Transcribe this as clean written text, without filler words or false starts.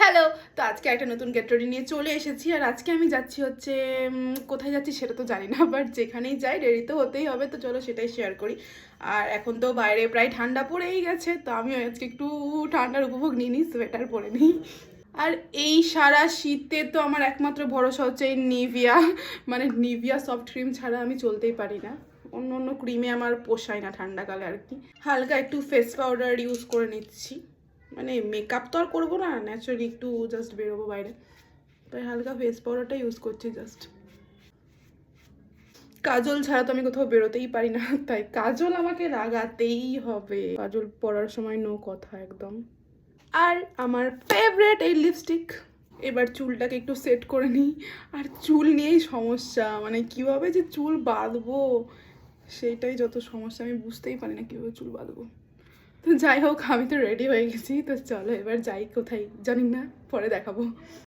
Hello. তো আজকে একটা নতুন গেট রেডি নিয়ে চলে এসেছি। আর আজকে আমি যাচ্ছি হচ্ছে কোথায় যাচ্ছি সেটা তো জানি না, বাট যেখানেই যাই রেডি তো হতেই হবে, তো চলো সেটাই শেয়ার করি। আর এখন তো বাইরে প্রায় ঠান্ডা পড়েই গেছে, তো আমি আজকে একটু ঠান্ডার উপভোগ নিই, সোয়েটার পরে নিই। আর এই সারা শীতে তো আমার একমাত্র ভরসা হচ্ছে এই নিভিয়া, মানে নিভিয়া সফট ক্রিম ছাড়া আমি চলতেই পারি না। অন্য অন্য ক্রিমে আমার পোষায় না ঠান্ডাকালে আর কি। হালকা একটু ফেস পাউডার ইউজ করে নিচ্ছি, মানে মেকআপ তো আর করবো না, ন্যাচারালি একটু জাস্ট বেরোবো বাইরে, তাই হালকা ফেস পাউডারটা ইউজ করছি জাস্ট। কাজল ছাড়া তো আমি কোথাও বেরোতেই পারি না, তাই কাজল আমাকে লাগাতেই হবে, কাজল পরার সময় নো কথা একদম। আর আমার ফেভারিট এই লিপস্টিক। এবার চুলটাকে একটু সেট করে নিই। আর চুল নিয়েই সমস্যা, মানে কীভাবে যে চুল বাঁধবো সেইটাই যত সমস্যা, আমি বুঝতেই পারি না কীভাবে চুল বাঁধবো। তো যাই হোক, আমি তো রেডি হয়ে গেছি, তো চলো এবার যাই, কোথায় জানি না, পরে দেখাবো।